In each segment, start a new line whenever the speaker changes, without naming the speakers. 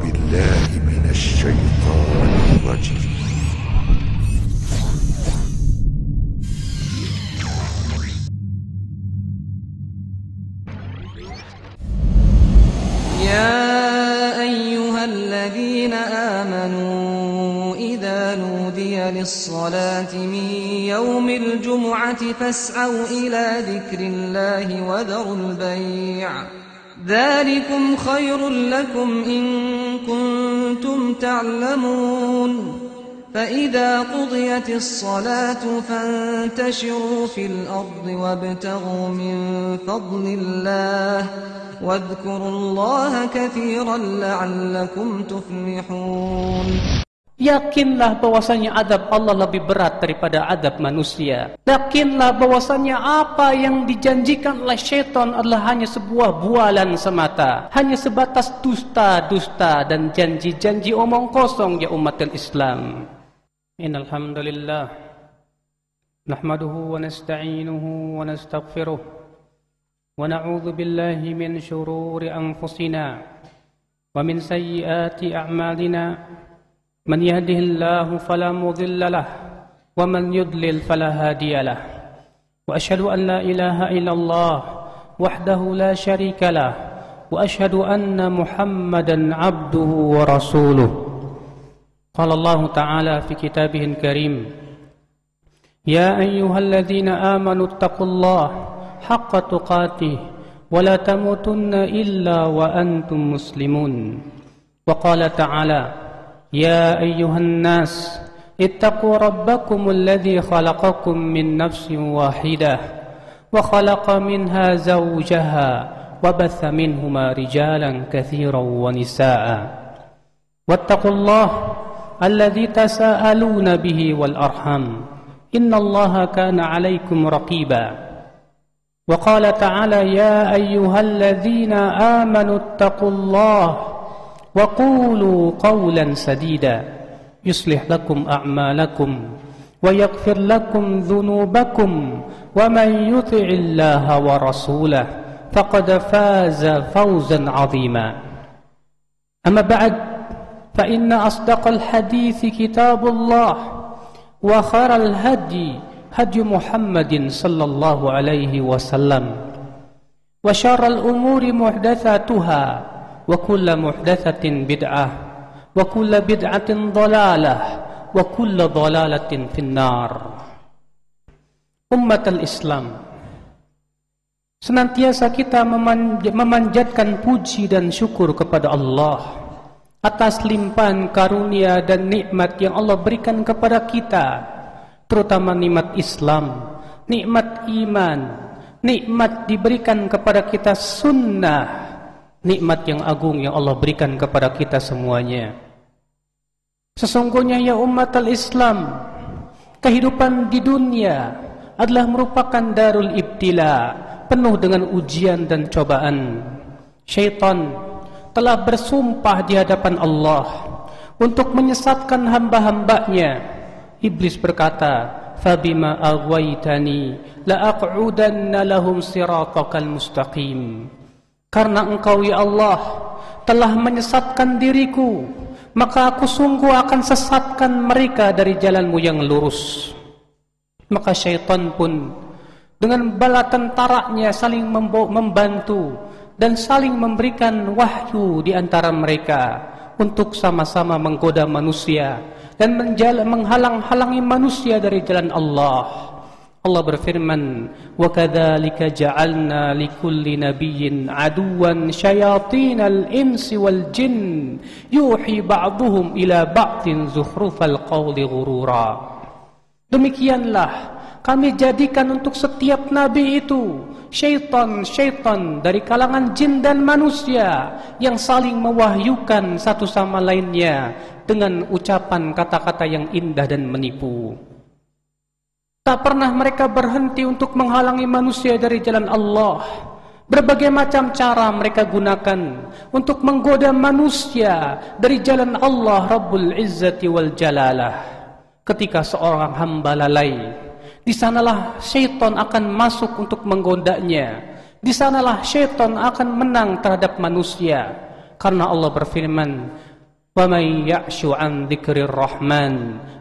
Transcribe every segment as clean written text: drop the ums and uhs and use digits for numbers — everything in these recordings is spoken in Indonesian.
بالله من الشيطان الرجيم.
يا أيها الذين آمنوا إذا نودي للصلاة من يوم الجمعة فاسعوا إلى ذكر الله وذروا البيع ذلكم خير لكم إن كنتم تعلمون فإذا قضيت الصلاة فانتشروا في الأرض وابتغوا من فضل الله واذكروا الله كثيرا لعلكم تفلحون.
Yakinlah bahwasanya azab Allah lebih berat daripada azab manusia. Yakinlah bahwasanya apa yang dijanjikan oleh syaitan adalah hanya sebuah bualan semata, hanya sebatas dusta-dusta dan janji-janji omong kosong ya umat Islam. Innal hamdalillah nahmaduhu wa nasta'inuhu wa nastaghfiruh wa na'udzu billahi min shururi anfusina wa min sayyiati a'malina. من يهده الله فلا مضل له ومن يضلل فلا هادي له وأشهد أن لا إله إلا الله وحده لا شريك له وأشهد أن محمدا عبده ورسوله. قال الله تعالى في كتابه الكريم يا أيها الذين آمنوا اتقوا الله حق تقاته ولا تموتن إلا وأنتم مسلمون. وقال تعالى يا أيها الناس اتقوا ربكم الذي خلقكم من نفس واحدة وخلق منها زوجها وبث منهما رجالا كثيرا ونساء واتقوا الله الذي تساءلون به والأرحام إن الله كان عليكم رقيبا. وقال تعالى يا أيها الذين آمنوا اتقوا الله وقولوا قولا سديدا يصلح لكم أعمالكم ويغفر لكم ذنوبكم ومن يطع الله ورسوله فقد فاز فوزا عظيما. أما بعد فإن أصدق الحديث كتاب الله وخير الهدي هدي محمد صلى الله عليه وسلم وشر الأمور محدثاتها وكل محدثة بدعة وكل بدعة ضلالة وكل ضلالة في النار. Umat al-Islam, senantiasa kita memanjatkan puji dan syukur kepada Allah atas limpahan karunia dan nikmat yang Allah berikan kepada kita, terutama nikmat Islam, nikmat iman, nikmat diberikan kepada kita sunnah, nikmat yang agung yang Allah berikan kepada kita semuanya. Sesungguhnya ya umat al-Islam, kehidupan di dunia adalah merupakan darul ibtila, penuh dengan ujian dan cobaan. Syaitan telah bersumpah di hadapan Allah untuk menyesatkan hamba-hambanya. Iblis berkata, "Fabima aghwaytani la aq'udanna lahum siratakal mustaqim." Karena engkau ya Allah telah menyesatkan diriku, maka aku sungguh akan sesatkan mereka dari jalanmu yang lurus. Maka syaitan pun dengan bala tentaranya saling membantu dan saling memberikan wahyu di antara mereka untuk sama-sama menggoda manusia dan menghalang-halangi manusia dari jalan Allah. Allah berfirman, "Wa kadzalika ja'alna likulli nabiyyin aduwan syayatinal insi wal jin yuhi ba'dhum ila ba'din zukhrufal qawli ghurura." Demikianlah kami jadikan untuk setiap nabi itu syaitan dari kalangan jin dan manusia yang saling mewahyukan satu sama lainnya dengan ucapan kata-kata yang indah dan menipu. Tak pernah mereka berhenti untuk menghalangi manusia dari jalan Allah. Berbagai macam cara mereka gunakan untuk menggoda manusia dari jalan Allah Rabbul Izzati wal Jalalah. Ketika seorang hamba lalai, di sanalah syaitan akan masuk untuk menggodanya. Di sanalah syaitan akan menang terhadap manusia. Karena Allah berfirman, وَمَنْ يَعْشُ عَنْ ذِكْرِ الرَّحْمَنِ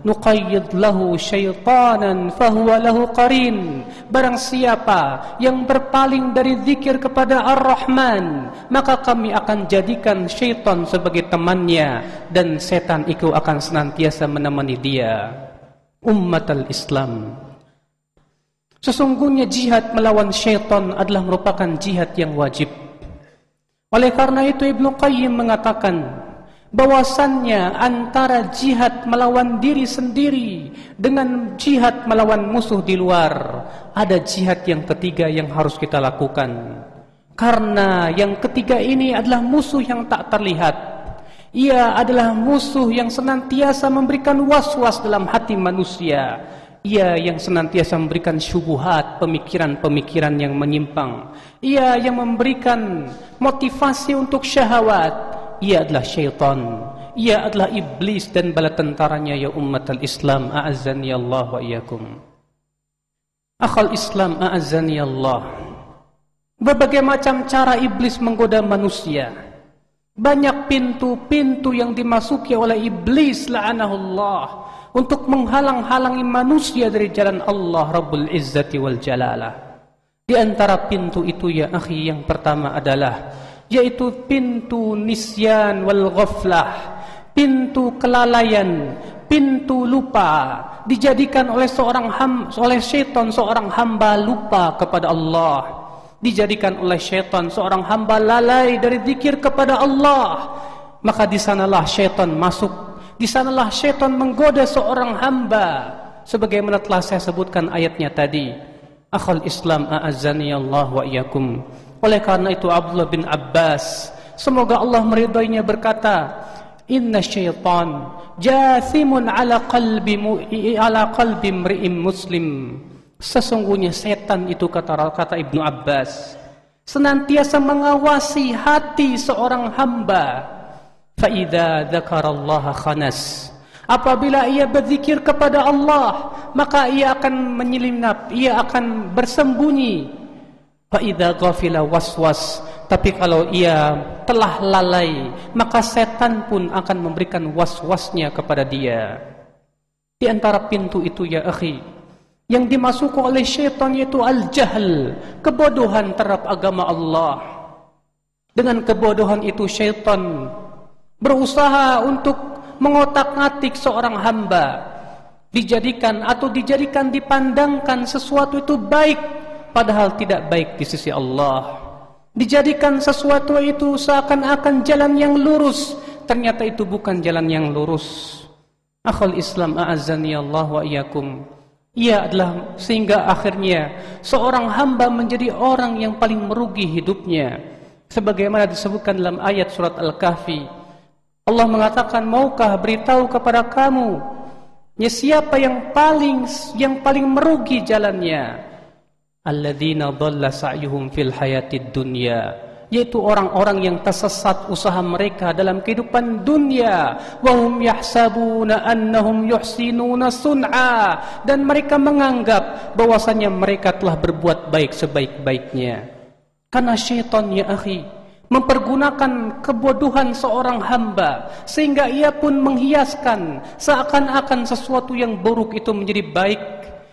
نُقَيِّضْ لَهُ شَيْطَانًا فَهُوَ لَهُ قَرِينٌ. Barang siapa yang berpaling dari zikir kepada Ar-Rahman, maka kami akan jadikan syaitan sebagai temannya, dan setan itu akan senantiasa menemani dia. Ummatul Islam, sesungguhnya jihad melawan syaitan adalah merupakan jihad yang wajib. Oleh karena itu Ibnu Qayyim mengatakan bahwasannya antara jihad melawan diri sendiri dengan jihad melawan musuh di luar, ada jihad yang ketiga yang harus kita lakukan. Karena yang ketiga ini adalah musuh yang tak terlihat. Ia adalah musuh yang senantiasa memberikan was-was dalam hati manusia. Ia yang senantiasa memberikan syubhat, pemikiran-pemikiran yang menyimpang. Ia yang memberikan motivasi untuk syahwat. Ia adalah syaitan. Ia adalah iblis dan bala tentaranya, ya ummatul Islam, a'azzani Allah wa iyyakum. Akhal Islam, a'azzani Allah. Berbagai macam cara iblis menggoda manusia. Banyak pintu-pintu yang dimasuki oleh iblis, la'anahullah, untuk menghalang-halangi manusia dari jalan Allah Rabbul Izzati wal Jalalah. Di antara pintu itu, ya akhi, yang pertama adalah yaitu pintu nisyan wal ghaflah, pintu kelalaian, pintu lupa. Dijadikan oleh oleh syaitan seorang hamba lupa kepada Allah. Dijadikan oleh syaitan seorang hamba lalai dari zikir kepada Allah. Maka di sanalah syaitan masuk. Di sanalah syaitan menggoda seorang hamba, sebagaimana telah saya sebutkan ayatnya tadi. Akhal Islam, a'azzani Allah wa iyyakum. Oleh karena itu Abdullah bin Abbas, semoga Allah meridainya, berkata, inna syaitan jathimun ala qalbi mri'im muslim. Sesungguhnya setan itu, kata Ibnu Abbas, senantiasa mengawasi hati seorang hamba. Fa idza dzakarallaha khanas. Apabila ia berzikir kepada Allah, maka ia akan menyelinap, ia akan bersembunyi. Fa'idha ghafila waswas. Tapi kalau ia telah lalai, maka setan pun akan memberikan waswasnya kepada dia. Di antara pintu itu, ya akhi, yang dimasuki oleh syaitan yaitu al-jahl, kebodohan terhadap agama Allah. Dengan kebodohan itu syaitan berusaha untuk mengotak-atik seorang hamba, dijadikan dipandangkan sesuatu itu baik, padahal tidak baik di sisi Allah. Dijadikan sesuatu itu seakan-akan jalan yang lurus, ternyata itu bukan jalan yang lurus. Akhul Islam, a'azzani Allah wa iyyakum. Ia adalah sehingga akhirnya seorang hamba menjadi orang yang paling merugi hidupnya. Sebagaimana disebutkan dalam ayat surat Al-Kahfi, Allah mengatakan, maukah beritahu kepada kamu, ya siapa yang paling merugi jalannya? Alladzina dhalla sa'yuhum fil hayatid dunya, yaitu orang-orang yang tersesat usaha mereka dalam kehidupan dunia. Wa hum yahsabuna annahum yuhsinuna sun'a, dan mereka menganggap bahwasanya mereka telah berbuat baik sebaik-baiknya. Karena syaitan, ya akhi, mempergunakan kebodohan seorang hamba sehingga ia pun menghiaskan seakan-akan sesuatu yang buruk itu menjadi baik,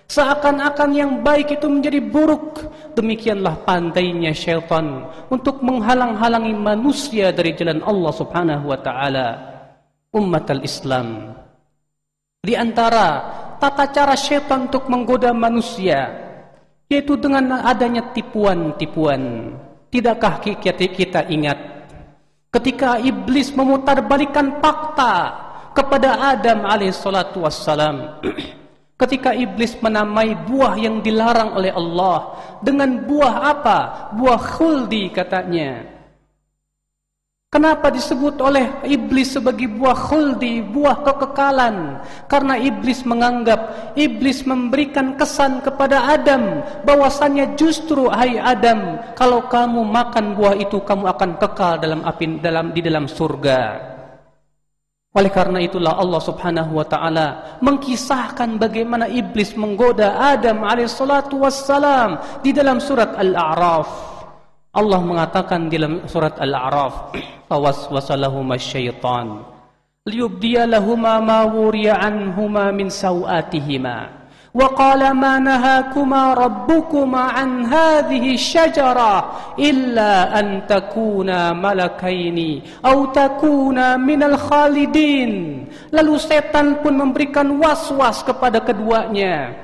seakan-akan yang baik itu menjadi buruk. Demikianlah pandainya syaitan untuk menghalang-halangi manusia dari jalan Allah Subhanahu wa taala. Ummatul Islam, di antara tata cara syaitan untuk menggoda manusia yaitu dengan adanya tipuan-tipuan. Tidakkah kita ingat ketika iblis memutarbalikkan fakta kepada Adam alaihissalatu wassalam? Ketika iblis menamai buah yang dilarang oleh Allah dengan buah apa? Buah khuldi, katanya. Kenapa disebut oleh iblis sebagai buah khuldi, buah kekekalan? Karena iblis menganggap, iblis memberikan kesan kepada Adam bahwasanya justru, hai Adam, kalau kamu makan buah itu kamu akan kekal di dalam surga. Oleh karena itulah Allah Subhanahu wa taala mengkisahkan bagaimana iblis menggoda Adam alaihissalatu wassalam di dalam surat Al-A'raf. Allah mengatakan di dalam surat Al-A'raf, fawaswasa lahumas syaitan. liyubdiya lahuma ma wuriya anhuma min sawatihima. وقال ما نهاكما ربكما عن هذه الشجرة إلا أن تكونا ملكين أو تكونا من الخالدين. Lalu setan pun memberikan was-was kepada keduanya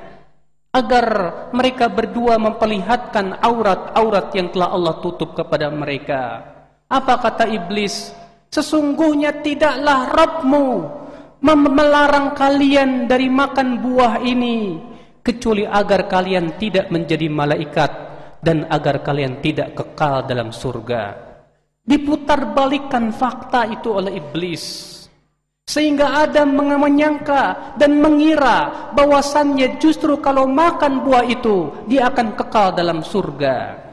agar mereka berdua memperlihatkan aurat-aurat yang telah Allah tutup kepada mereka. Apa kata iblis? Sesungguhnya tidaklah Rabbmu melarang kalian dari makan buah ini kecuali agar kalian tidak menjadi malaikat dan agar kalian tidak kekal dalam surga. Diputarbalikkan fakta itu oleh iblis sehingga Adam menyangka dan mengira bahwasannya justru kalau makan buah itu dia akan kekal dalam surga.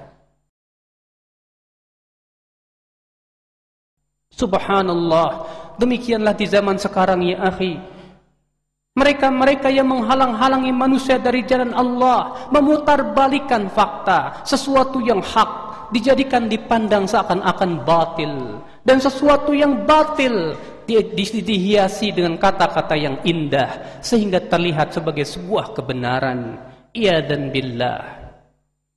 Subhanallah, demikianlah di zaman sekarang ya akhi. Mereka-mereka yang menghalang-halangi manusia dari jalan Allah, memutarbalikkan fakta, sesuatu yang hak dijadikan dipandang seakan-akan batil, dan sesuatu yang batil dihiasi dengan kata-kata yang indah sehingga terlihat sebagai sebuah kebenaran. Iyadzan billah.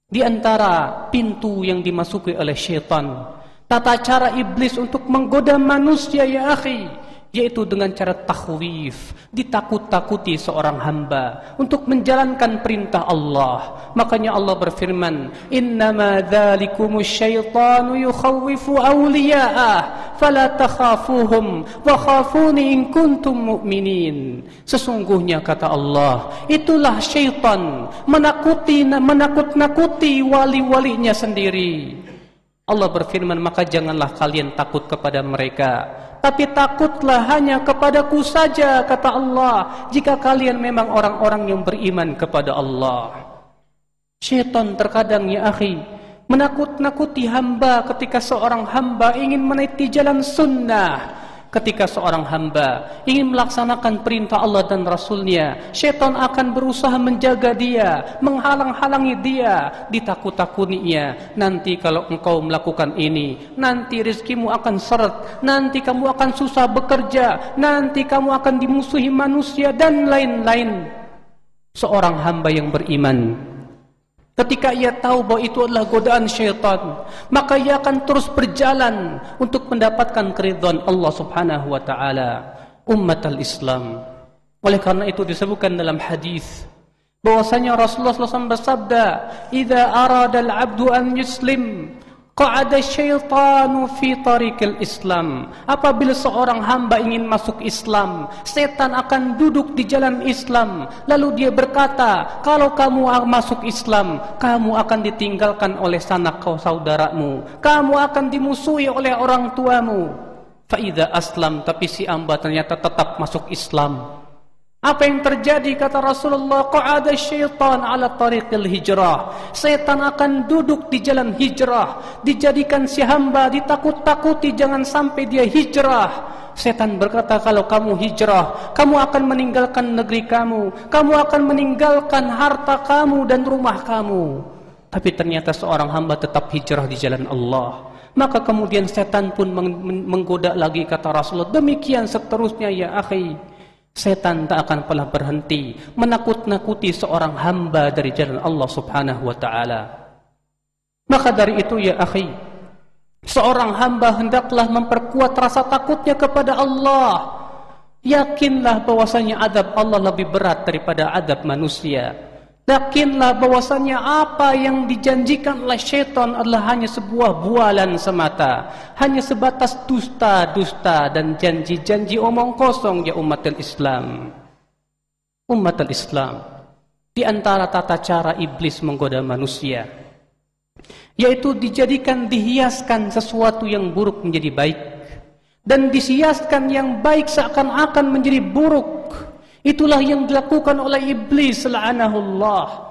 Di antara pintu yang dimasuki oleh syaitan, tata cara iblis untuk menggoda manusia ya akhi, yaitu dengan cara takhwif, ditakut-takuti seorang hamba untuk menjalankan perintah Allah. Makanya Allah berfirman, innama dzalikumus syaitanu yukhawwifu awliya'ah fala takhafuhum wa khafuni in kuntum mu'minin. Sesungguhnya kata Allah, itulah syaitan menakut-nakuti wali-walinya sendiri. Allah berfirman, maka janganlah kalian takut kepada mereka, tapi takutlah hanya kepadaku saja, kata Allah, jika kalian memang orang-orang yang beriman kepada Allah. Syaitan terkadang ya akhi menakut-nakuti hamba ketika seorang hamba ingin menaati jalan sunnah. Ketika seorang hamba ingin melaksanakan perintah Allah dan Rasulnya, syaitan akan berusaha menjaga dia, menghalang-halangi dia, ditakut-takutinya. Nanti kalau engkau melakukan ini, nanti rezekimu akan seret, nanti kamu akan susah bekerja, nanti kamu akan dimusuhi manusia, dan lain-lain. Seorang hamba yang beriman, ketika ia tahu bahwa itu adalah godaan syaitan, maka ia akan terus berjalan untuk mendapatkan keridhaan Allah Subhanahu wa taala. Ummatul Islam. Oleh karena itu disebutkan dalam hadis bahwasanya Rasulullah SAW bersabda, "Idza arada al-'abdu an yuslim, qa'ada syaitanu fi tariqil Islam." Apabila seorang hamba ingin masuk Islam, setan akan duduk di jalan Islam. Lalu dia berkata, kalau kamu masuk Islam, kamu akan ditinggalkan oleh sanak saudaramu, kamu akan dimusuhi oleh orang tuamu. Fa'idha aslam, tapi si hamba ternyata tetap masuk Islam. Apa yang terjadi kata Rasulullah? Qa'ada syaitan ala tariqil hijrah. Setan akan duduk di jalan hijrah, dijadikan si hamba ditakut-takuti jangan sampai dia hijrah. Setan berkata, kalau kamu hijrah, kamu akan meninggalkan negeri kamu, kamu akan meninggalkan harta kamu dan rumah kamu. Tapi ternyata seorang hamba tetap hijrah di jalan Allah. Maka kemudian setan pun menggoda lagi kata Rasulullah. Demikian seterusnya ya akhi. Setan tak akan pernah berhenti menakut-nakuti seorang hamba dari jalan Allah Subhanahu wa taala. Maka dari itu ya akhi, seorang hamba hendaklah memperkuat rasa takutnya kepada Allah. Yakinlah bahwasanya azab Allah lebih berat daripada azab manusia. Yakinlah bahwasanya apa yang dijanjikan oleh syaitan adalah hanya sebuah bualan semata, hanya sebatas dusta-dusta dan janji-janji omong kosong ya umatul Islam. Umatul Islam, di antara tata cara iblis menggoda manusia, yaitu dihiaskan sesuatu yang buruk menjadi baik, dan disiaskan yang baik seakan-akan menjadi buruk. Itulah yang dilakukan oleh iblis la'anahullah.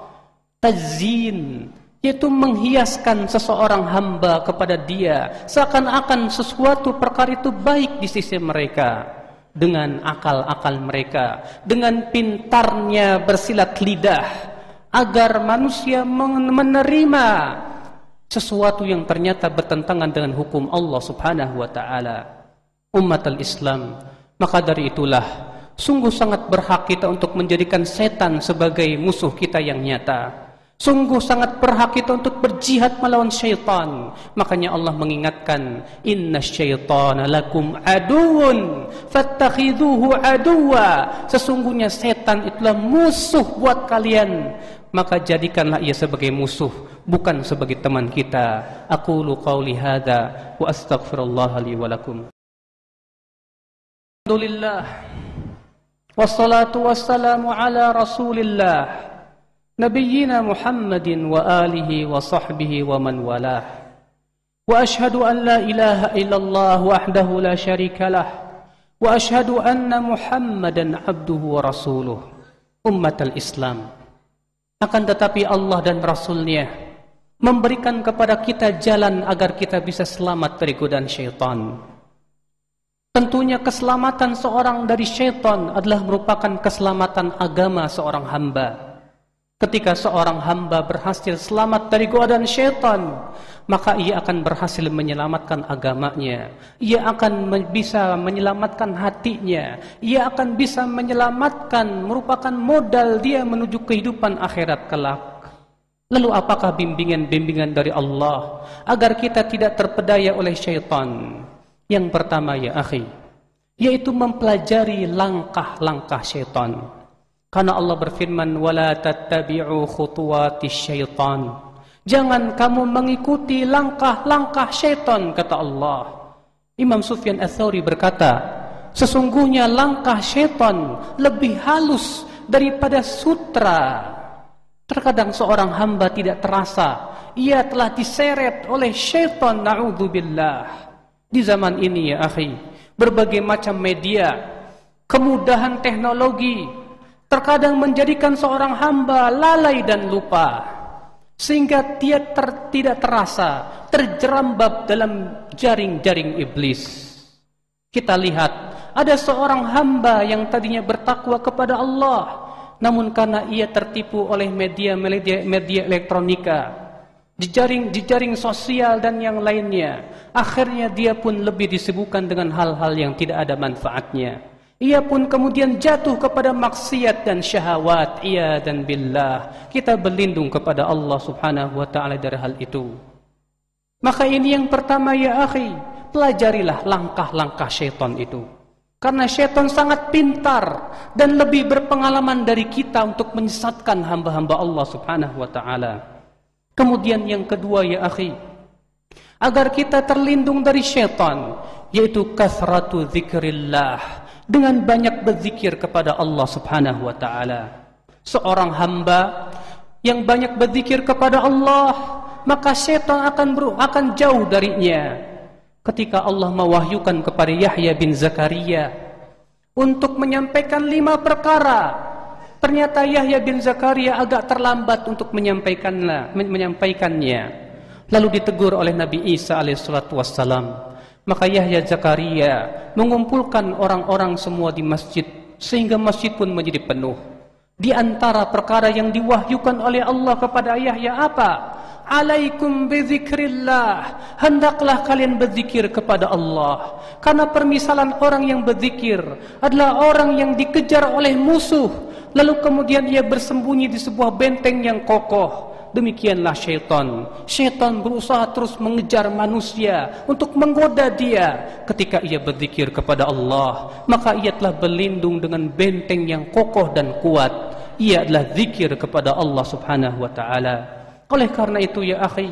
Tazyin, yaitu menghiaskan seseorang hamba kepada dia seakan-akan sesuatu perkara itu baik di sisi mereka, dengan akal-akal mereka, dengan pintarnya bersilat lidah agar manusia menerima sesuatu yang ternyata bertentangan dengan hukum Allah Subhanahu wa taala. Ummatul Islam, Maka dari itulah sungguh sangat berhak kita untuk menjadikan setan sebagai musuh kita yang nyata. Sungguh sangat berhak kita untuk berjihad melawan syaitan. Makanya Allah mengingatkan, inna syaitana lakum aduun fattakhidhuhu aduwa. Sesungguhnya setan itulah musuh buat kalian, maka jadikanlah ia sebagai musuh, bukan sebagai teman kita. Aqulu qawli hadza wa astaghfirullah li wa lakum. Alhamdulillah wassalatu wassalamu ala rasulillah Nabiyyina Muhammadin wa alihi wa sahbihi wa man walah. Wa ashhadu an la ilaha illallah wahdahu la syarika lah. Wa ashhadu anna Muhammadan abduhu wa rasuluh. Ummatal Islam. Akan tetapi Allah dan Rasulnya memberikan kepada kita jalan agar kita bisa selamat dari godaan syaitan. Tentunya keselamatan seorang dari syaitan adalah merupakan keselamatan agama seorang hamba. Ketika seorang hamba berhasil selamat dari godaan syaitan, maka ia akan berhasil menyelamatkan agamanya. Ia akan bisa menyelamatkan hatinya. Ia akan bisa menyelamatkan, merupakan modal dia menuju kehidupan akhirat kelak. Lalu apakah bimbingan-bimbingan dari Allah agar kita tidak terpedaya oleh syaitan? Yang pertama ya akhi, yaitu mempelajari langkah-langkah syaitan. Karena Allah berfirman, wala tattabi'u khutuwatis syaitan. Jangan kamu mengikuti langkah-langkah syaitan, kata Allah. Imam Sufyan Ats-Tsauri berkata, sesungguhnya langkah syaitan lebih halus daripada sutra. Terkadang seorang hamba tidak terasa ia telah diseret oleh syaitan, na'udzubillah. Di zaman ini ya akhi, berbagai macam media, kemudahan teknologi terkadang menjadikan seorang hamba lalai dan lupa, sehingga dia tidak terasa terjerambab dalam jaring-jaring iblis. Kita lihat ada seorang hamba yang tadinya bertakwa kepada Allah, namun karena ia tertipu oleh media elektronika, jejaring sosial dan yang lainnya, akhirnya dia pun lebih disibukkan dengan hal-hal yang tidak ada manfaatnya. Ia pun kemudian jatuh kepada maksiat dan syahwat. Ia dan billah. Kita berlindung kepada Allah subhanahu wa ta'ala dari hal itu. Maka ini yang pertama ya akhi, pelajarilah langkah-langkah syaitan itu. Karena syaitan sangat pintar dan lebih berpengalaman dari kita untuk menyesatkan hamba-hamba Allah subhanahu wa ta'ala. Kemudian yang kedua ya akhi, agar kita terlindung dari syaitan, yaitu kasratu dzikrillah, dengan banyak berzikir kepada Allah subhanahu wa ta'ala. Seorang hamba yang banyak berzikir kepada Allah, maka syaitan akan jauh darinya. Ketika Allah mewahyukan kepada Yahya bin Zakaria untuk menyampaikan 5 perkara, ternyata Yahya bin Zakaria agak terlambat untuk menyampaikannya. Lalu ditegur oleh Nabi Isa alaihissalatu wassalam. Maka Yahya Zakaria mengumpulkan orang-orang semua di masjid, sehingga masjid pun menjadi penuh. Di antara perkara yang diwahyukan oleh Allah kepada Yahya apa? Alaikum bizikrillah. Hendaklah kalian berzikir kepada Allah. Karena permisalan orang yang berzikir adalah orang yang dikejar oleh musuh, lalu kemudian ia bersembunyi di sebuah benteng yang kokoh. Demikianlah syaitan. Syaitan berusaha terus mengejar manusia untuk menggoda dia. Ketika ia berzikir kepada Allah, maka ia telah berlindung dengan benteng yang kokoh dan kuat. Ia adalah zikir kepada Allah subhanahu wa ta'ala. Oleh karena itu ya akhi,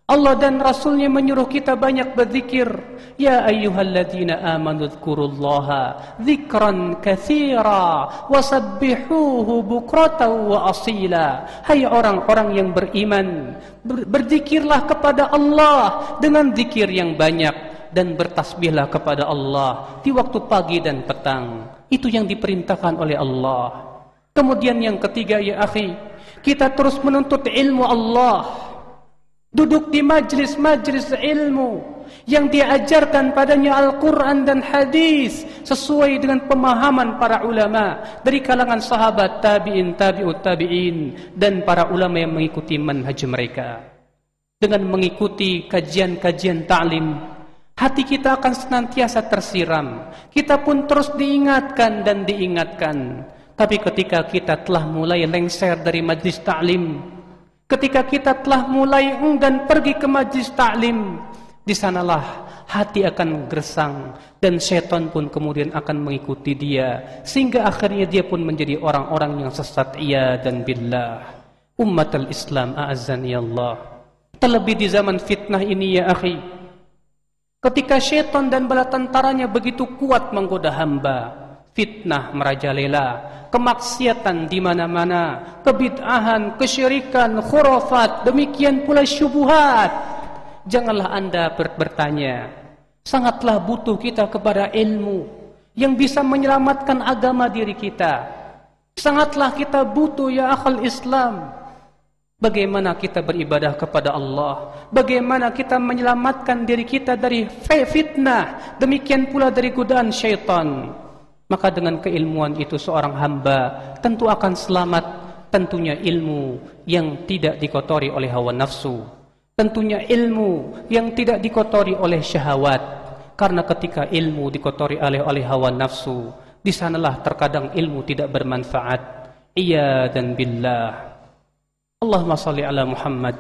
Allah dan Rasulnya menyuruh kita banyak berzikir. Ya ayyuhalladzina amanu dzkurullaha dzikran katsira wasabbihuhu bukratan wa asila. Hai orang-orang yang beriman, berzikirlah kepada Allah dengan zikir yang banyak, dan bertasbihlah kepada Allah di waktu pagi dan petang. Itu yang diperintahkan oleh Allah. Kemudian yang ketiga ya akhi, kita terus menuntut ilmu Allah. Duduk di majlis-majlis ilmu yang diajarkan padanya Al-Quran dan hadis sesuai dengan pemahaman para ulama dari kalangan sahabat, tabi'in, tabi'ut tabi'in, dan para ulama yang mengikuti manhaj mereka. Dengan mengikuti kajian-kajian ta'lim, Hati kita akan senantiasa tersiram. Kita pun terus diingatkan dan diingatkan. Tapi ketika kita telah mulai lengser dari majlis ta'lim, ketika kita telah mulai enggan pergi ke majlis ta'lim, di sanalah hati akan gersang dan syaitan pun kemudian akan mengikuti dia, sehingga akhirnya dia pun menjadi orang-orang yang sesat. Iyadan billah. Ummatul Islam a'azzani Allah. Terlebih di zaman fitnah ini ya akhi, ketika syaitan dan bala tentaranya begitu kuat menggoda hamba, fitnah merajalela, kemaksiatan di mana-mana, kebid'ahan, kesyirikan, khurafat, demikian pula syubhat. Janganlah Anda bertanya, sangatlah butuh kita kepada ilmu yang bisa menyelamatkan agama diri kita. Sangatlah kita butuh ya akhal Islam. Bagaimana kita beribadah kepada Allah, bagaimana kita menyelamatkan diri kita dari fitnah, demikian pula dari godaan syaitan. Maka dengan keilmuan itu seorang hamba tentu akan selamat. Tentunya ilmu yang tidak dikotori oleh hawa nafsu, tentunya ilmu yang tidak dikotori oleh syahwat. Karena ketika ilmu dikotori oleh hawa nafsu, di sanalah terkadang ilmu tidak bermanfaat. Iyadan billah. Allahumma salli ala Muhammad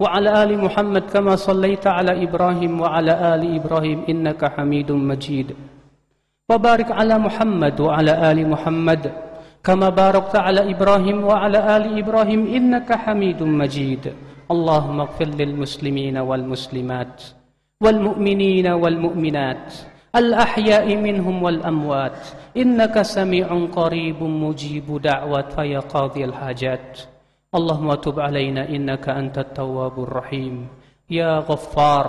wa ala ali Muhammad kama sallaita ala Ibrahim wa ala ali Ibrahim innaka Hamidum Majid. Wa barik ala Muhammad wa ala ali Muhammad kama barakta ala Ibrahim wa ala ali Ibrahim innaka Hamidum Majid. Allahumma ighfir lil muslimina wal muslimat wal mu'minina wal mu'minat al ahya'i minhum wal amwat innaka sami'un qaribun mujibu da'wat fa ya qadhiyal hajat. اللهم تب علينا إنك أنت التواب الرحيم يا غفار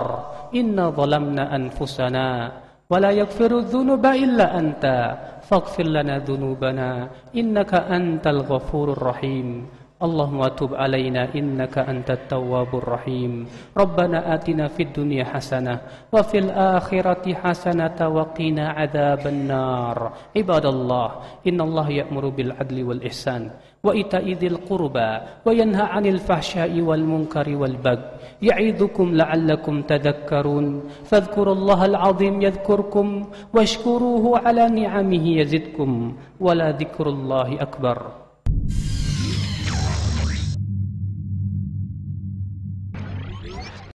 إنا ظلمنا أنفسنا ولا يغفر الذنوب إلا أنت فاغفر لنا ذنوبنا إنك أنت الغفور الرحيم اللهم تب علينا إنك أنت التواب الرحيم ربنا آتنا في الدنيا حسنة وفي الآخرة حسنة وقنا عذاب النار عباد الله إن الله يأمر بالعدل والإحسان وإيتاء ذي القربى وينهى عن الفحشاء والمنكر والبغي يعظكم لعلكم تذكرون فاذكروا الله العظيم يذكركم واشكروه على نعمه يزدكم ولذكر الله أكبر